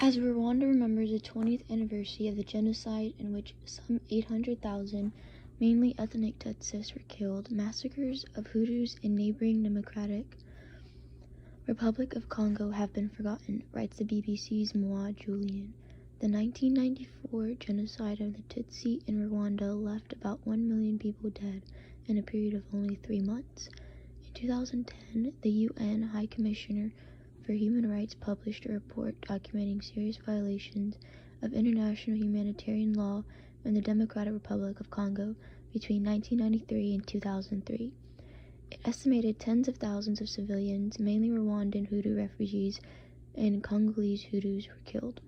As Rwanda remembers the 20th anniversary of the genocide in which some 800,000, mainly ethnic Tutsis, were killed, massacres of Hutus in neighboring Democratic Republic of Congo have been forgotten, writes the BBC's Moi Julian. The 1994 genocide of the Tutsi in Rwanda left about 1 million people dead in a period of only 3 months. In 2010, the UN High Commissioner for Human Rights published a report documenting serious violations of international humanitarian law in the Democratic Republic of Congo between 1993 and 2003. It estimated tens of thousands of civilians, mainly Rwandan Hutu refugees and Congolese Hutus, were killed.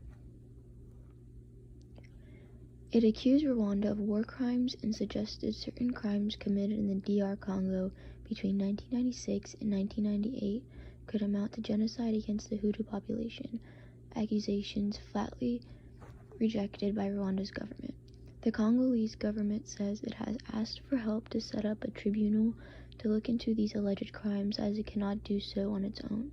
It accused Rwanda of war crimes and suggested certain crimes committed in the DR Congo between 1996 and 1998 could amount to genocide against the Hutu population, accusations flatly rejected by Rwanda's government. The Congolese government says it has asked for help to set up a tribunal to look into these alleged crimes, as it cannot do so on its own.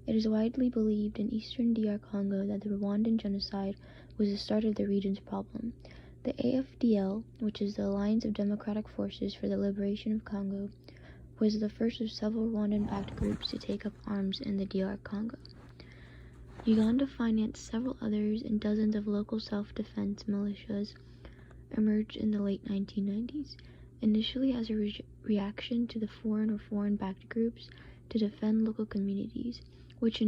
It is widely believed in eastern DR Congo that the Rwandan genocide was the start of the region's problem. The AFDL, which is the Alliance of Democratic Forces for the Liberation of Congo, was the first of several Rwandan-backed groups to take up arms in the DR Congo. Uganda financed several others, and dozens of local self-defense militias emerged in the late 1990s, initially as a reaction to the foreign-backed groups to defend local communities, which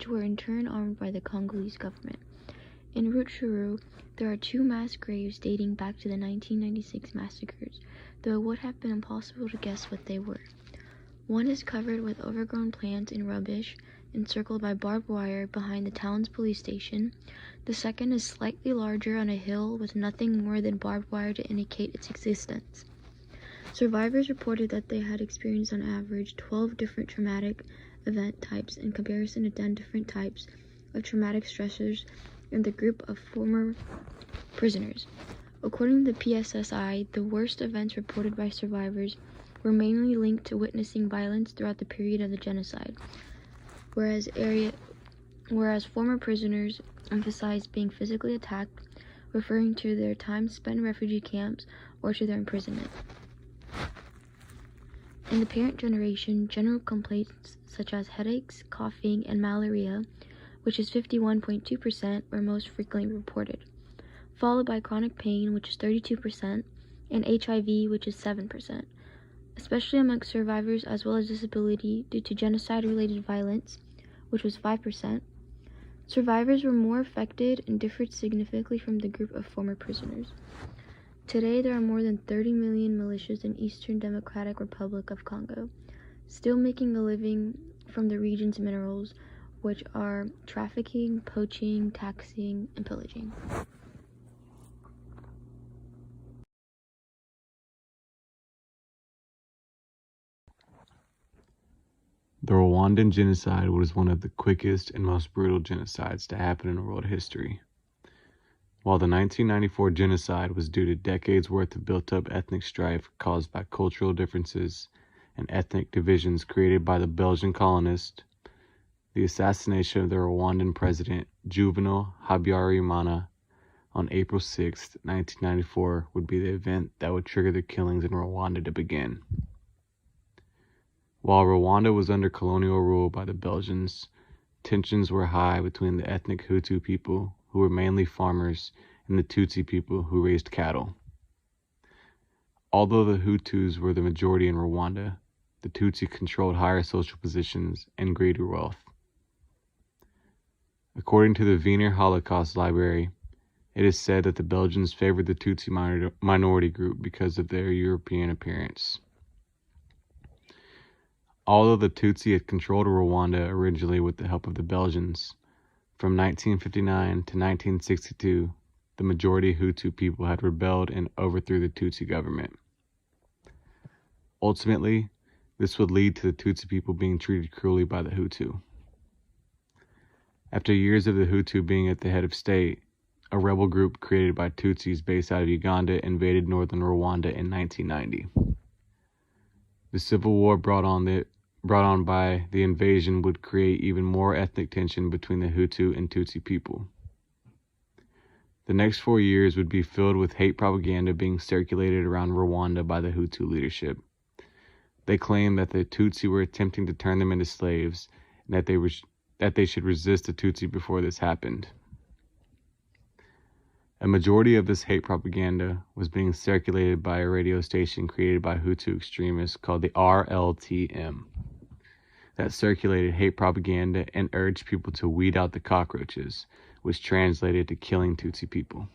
were in turn armed by the Congolese government. In Rutshuru, there are 2 mass graves dating back to the 1996 massacres, though it would have been impossible to guess what they were. One is covered with overgrown plants and rubbish, encircled by barbed wire behind the town's police station. The second is slightly larger on a hill with nothing more than barbed wire to indicate its existence. Survivors reported that they had experienced on average 12 different traumatic event types in comparison to 10 different types of traumatic stressors in the group of former prisoners. According to the PSSI, the worst events reported by survivors were mainly linked to witnessing violence throughout the period of the genocide, whereas former prisoners emphasized being physically attacked, referring to their time spent in refugee camps or to their imprisonment. In the parent generation, general complaints such as headaches, coughing, and malaria, which is 51.2%, were most frequently reported, followed by chronic pain, which is 32%, and HIV, which is 7%, especially among survivors, as well as disability due to genocide-related violence, which was 5%. Survivors were more affected and differed significantly from the group of former prisoners. Today, there are more than 30 million militias in Eastern Democratic Republic of Congo, still making a living from the region's minerals, which are trafficking, poaching, taxing, and pillaging. The Rwandan genocide was one of the quickest and most brutal genocides to happen in world history. While the 1994 genocide was due to decades worth of built-up ethnic strife caused by cultural differences and ethnic divisions created by the Belgian colonists, the assassination of the Rwandan president Juvenal Habyarimana on April 6, 1994 would be the event that would trigger the killings in Rwanda to begin. While Rwanda was under colonial rule by the Belgians, tensions were high between the ethnic Hutu people, who were mainly farmers, and the Tutsi people, who raised cattle. Although the Hutus were the majority in Rwanda, the Tutsi controlled higher social positions and greater wealth. According to the Wiener Holocaust Library, it is said that the Belgians favored the Tutsi minority group because of their European appearance. Although the Tutsi had controlled Rwanda originally with the help of the Belgians, from 1959 to 1962, the majority Hutu people had rebelled and overthrew the Tutsi government. Ultimately, this would lead to the Tutsi people being treated cruelly by the Hutu. After years of the Hutu being at the head of state, a rebel group created by Tutsis based out of Uganda invaded northern Rwanda in 1990. The civil war brought on by the invasion would create even more ethnic tension between the Hutu and Tutsi people. The next 4 years would be filled with hate propaganda being circulated around Rwanda by the Hutu leadership. They claimed that the Tutsi were attempting to turn them into slaves and that they should resist the Tutsi before this happened. A majority of this hate propaganda was being circulated by a radio station created by Hutu extremists called the RLTM that circulated hate propaganda and urged people to weed out the cockroaches, which translated to killing Tutsi people.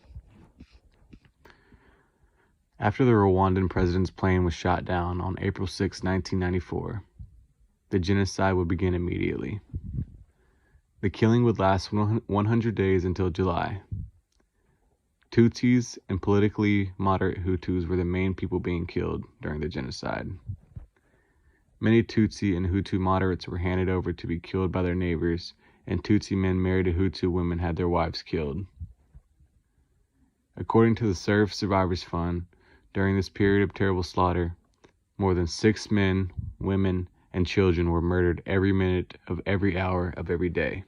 After the Rwandan president's plane was shot down on April 6, 1994, the genocide would begin immediately. The killing would last 100 days until July. Tutsis and politically moderate Hutus were the main people being killed during the genocide. Many Tutsi and Hutu moderates were handed over to be killed by their neighbors, and Tutsi men married to Hutu women had their wives killed. According to the Serf Survivors Fund, during this period of terrible slaughter, more than 6 men, women, and children were murdered every minute of every hour of every day.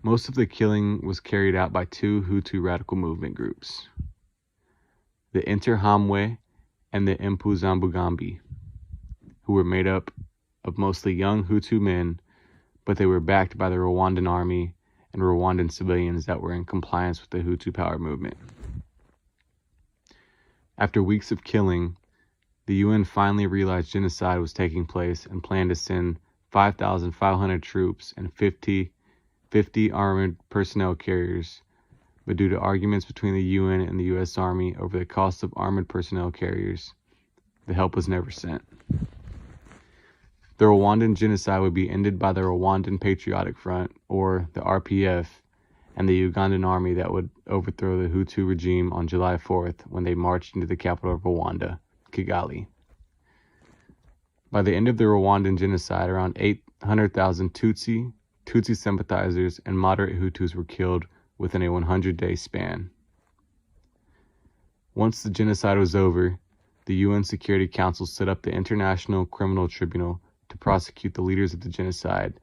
Most of the killing was carried out by 2 Hutu radical movement groups, the Interahamwe and the Impuzamugambi, who were made up of mostly young Hutu men, but they were backed by the Rwandan army and Rwandan civilians that were in compliance with the Hutu power movement. After weeks of killing, the UN finally realized genocide was taking place and planned to send 5,500 troops and 50 armored personnel carriers, but due to arguments between the UN and the US Army over the cost of armored personnel carriers, the help was never sent. The Rwandan genocide would be ended by the Rwandan Patriotic Front, or the RPF, and the Ugandan army that would overthrow the Hutu regime on July 4th when they marched into the capital of Rwanda, Kigali. By the end of the Rwandan genocide, around 800,000 Tutsi sympathizers, and moderate Hutus were killed within a 100-day span. Once the genocide was over, the UN Security Council set up the International Criminal Tribunal to prosecute the leaders of the genocide,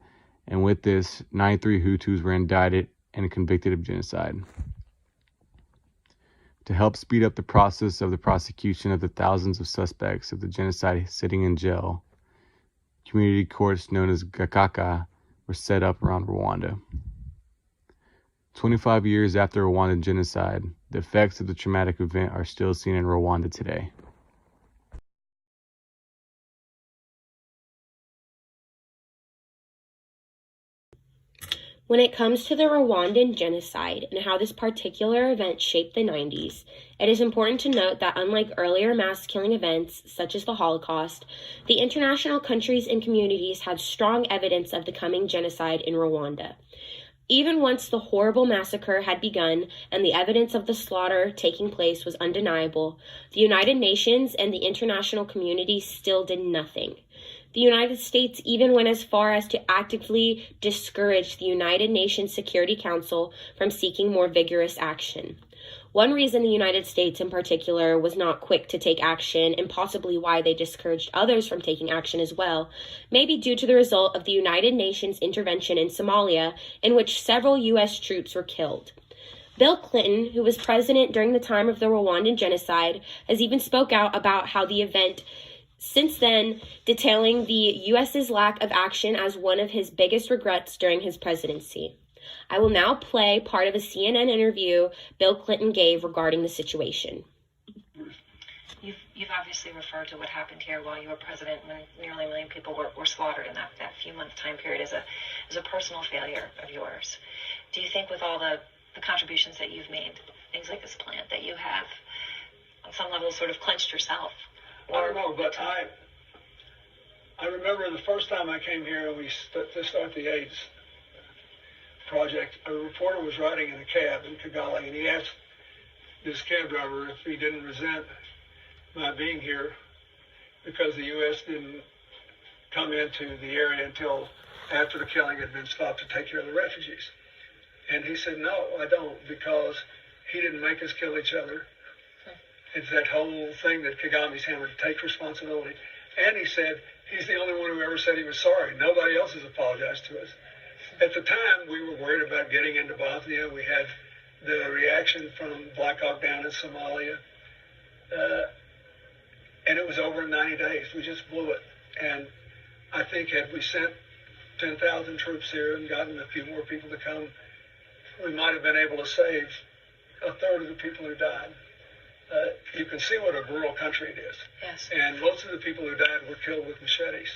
and with this, 93 Hutus were indicted and convicted of genocide. To help speed up the process of the prosecution of the thousands of suspects of the genocide sitting in jail, community courts known as Gakaka were set up around Rwanda. 25 years after the Rwandan genocide, the effects of the traumatic event are still seen in Rwanda today. When it comes to the Rwandan genocide and how this particular event shaped the 90s, it is important to note that unlike earlier mass killing events, such as the Holocaust, the international countries and communities had strong evidence of the coming genocide in Rwanda. Even once the horrible massacre had begun and the evidence of the slaughter taking place was undeniable, the United Nations and the international community still did nothing. The United States even went as far as to actively discourage the United Nations Security Council from seeking more vigorous action. One reason the United States in particular was not quick to take action, and possibly why they discouraged others from taking action as well, may be due to the result of the United Nations intervention in Somalia, in which several U.S. troops were killed. Bill Clinton, who was president during the time of the Rwandan genocide, has even spoke out about how the event since then, detailing the U.S.'s lack of action as one of his biggest regrets during his presidency. I will now play part of a CNN interview Bill Clinton gave regarding the situation. You've obviously referred to what happened here while you were president, when nearly 1 million people were slaughtered in that few-month time period as a personal failure of yours. Do you think with all the contributions that you've made, things like this plant, that you have, on some level, sort of clenched yourself? I don't know, but I remember the first time I came here and to start the AIDS project, a reporter was riding in a cab in Kigali, and he asked this cab driver if he didn't resent my being here because the U.S. didn't come into the area until after the killing had been stopped to take care of the refugees. And he said, no, I don't, because he didn't make us kill each other. It's that whole thing that Kagami's hammered, take responsibility. And he said he's the only one who ever said he was sorry. Nobody else has apologized to us. At the time, we were worried about getting into Bosnia. We had the reaction from Black Hawk down in Somalia, and it was over in 90 days. We just blew it. And I think had we sent 10,000 troops here and gotten a few more people to come, we might have been able to save a third of the people who died. You can see what a rural country it is. Yes. And most of the people who died were killed with machetes.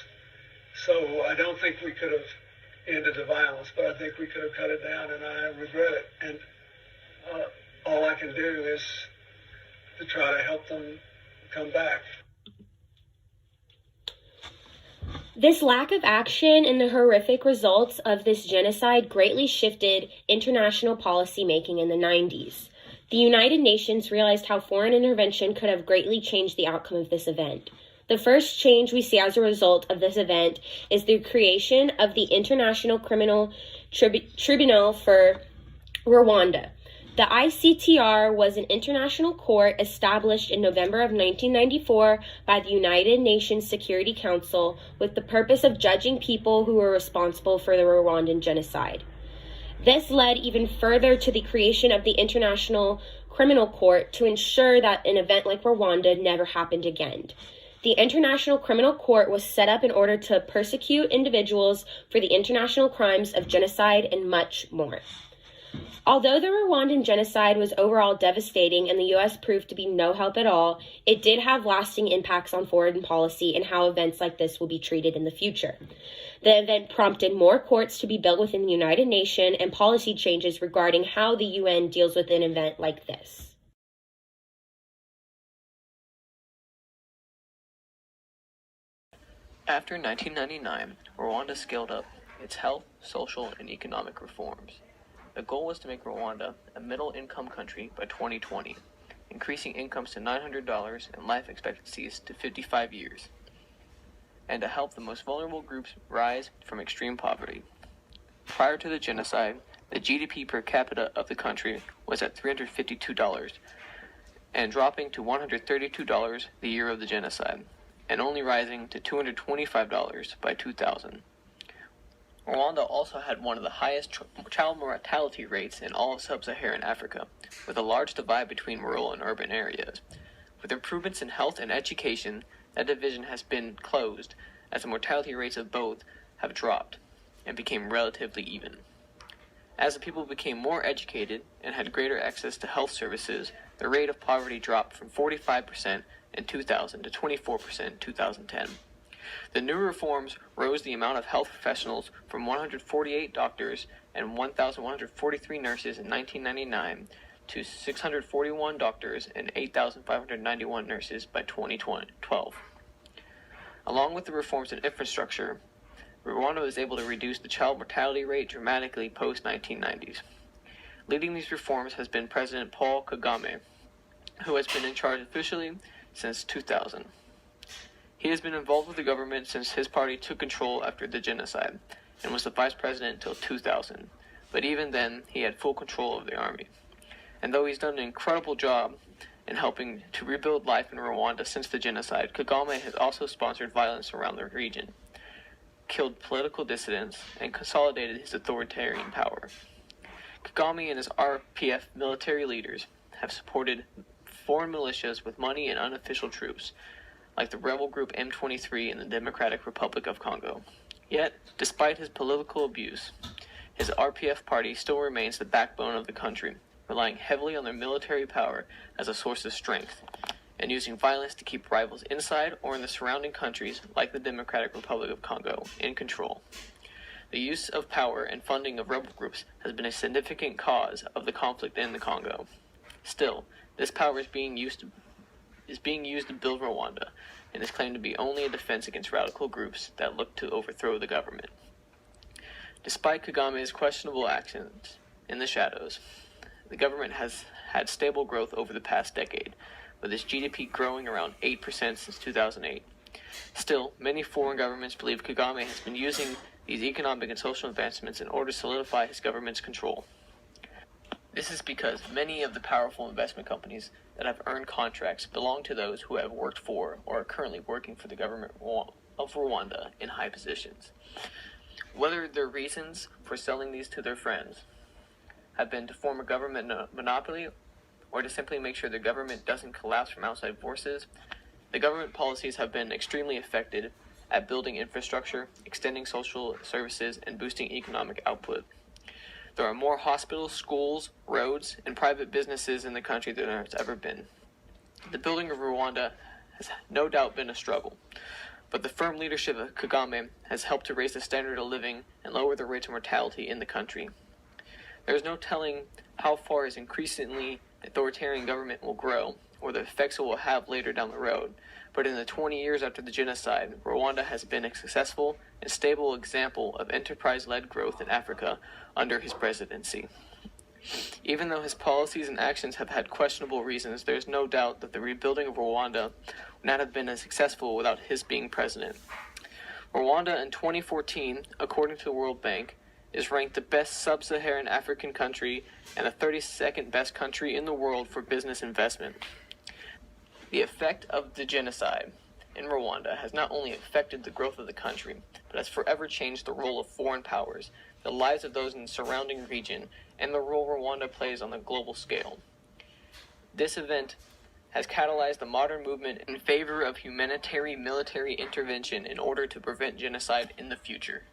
So I don't think we could have ended the violence, but I think we could have cut it down, and I regret it. And all I can do is to try to help them come back. This lack of action and the horrific results of this genocide greatly shifted international policy making in the 90s. The United Nations realized how foreign intervention could have greatly changed the outcome of this event. The first change we see as a result of this event is the creation of the International Criminal Tribunal for Rwanda. The ICTR was an international court established in November of 1994 by the United Nations Security Council with the purpose of judging people who were responsible for the Rwandan genocide. This led even further to the creation of the International Criminal Court to ensure that an event like Rwanda never happened again. The International Criminal Court was set up in order to persecute individuals for the international crimes of genocide and much more. Although the Rwandan genocide was overall devastating and the U.S. proved to be no help at all, it did have lasting impacts on foreign policy and how events like this will be treated in the future. The event prompted more courts to be built within the United Nations and policy changes regarding how the UN deals with an event like this. After 1999, Rwanda scaled up its health, social, and economic reforms. The goal was to make Rwanda a middle-income country by 2020, increasing incomes to $900 and life expectancies to 55 years, and to help the most vulnerable groups rise from extreme poverty. Prior to the genocide, the GDP per capita of the country was at $352, and dropping to $132 the year of the genocide, and only rising to $225 by 2000. Rwanda also had one of the highest child mortality rates in all of sub-Saharan Africa, with a large divide between rural and urban areas. With improvements in health and education, that division has been closed, as the mortality rates of both have dropped and became relatively even. As the people became more educated and had greater access to health services, the rate of poverty dropped from 45% in 2000 to 24% in 2010. The new reforms rose the amount of health professionals from 148 doctors and 1,143 nurses in 1999 to 641 doctors and 8,591 nurses by 2012. Along with the reforms in infrastructure, Rwanda was able to reduce the child mortality rate dramatically post-1990s. Leading these reforms has been President Paul Kagame, who has been in charge officially since 2000. He has been involved with the government since his party took control after the genocide, and was the vice president until 2000, but even then he had full control of the army. And though he's done an incredible job in helping to rebuild life in Rwanda since the genocide, Kagame has also sponsored violence around the region, killed political dissidents, and consolidated his authoritarian power. Kagame and his RPF military leaders have supported foreign militias with money and unofficial troops, like the rebel group M23 in the Democratic Republic of Congo. Yet, despite his political abuse, his RPF party still remains the backbone of the country, relying heavily on their military power as a source of strength, and using violence to keep rivals inside or in the surrounding countries, like the Democratic Republic of Congo, in control. The use of power and funding of rebel groups has been a significant cause of the conflict in the Congo. Still, this power is being used to build Rwanda, and is claimed to be only a defense against radical groups that look to overthrow the government. Despite Kagame's questionable actions in the shadows, the government has had stable growth over the past decade, with its GDP growing around 8% since 2008. Still, many foreign governments believe Kagame has been using these economic and social advancements in order to solidify his government's control. This is because many of the powerful investment companies that have earned contracts belong to those who have worked for or are currently working for the government of Rwanda in high positions. Whether their reasons for selling these to their friends have been to form a government monopoly or to simply make sure the government doesn't collapse from outside forces, the government policies have been extremely effective at building infrastructure, extending social services, and boosting economic output. There are more hospitals, schools, roads, and private businesses in the country than there has ever been. The building of Rwanda has no doubt been a struggle, but the firm leadership of Kagame has helped to raise the standard of living and lower the rate of mortality in the country. There is no telling how far his increasingly authoritarian government will grow, or the effects it will have later down the road, but in the 20 years after the genocide, Rwanda has been a successful and stable example of enterprise-led growth in Africa under his presidency. Even though his policies and actions have had questionable reasons, there is no doubt that the rebuilding of Rwanda would not have been as successful without his being president. Rwanda in 2014, according to the World Bank, is ranked the best sub-Saharan African country and the 32nd best country in the world for business investment. The effect of the genocide in Rwanda has not only affected the growth of the country, but has forever changed the role of foreign powers, the lives of those in the surrounding region, and the role Rwanda plays on the global scale. This event has catalyzed the modern movement in favor of humanitarian military intervention in order to prevent genocide in the future.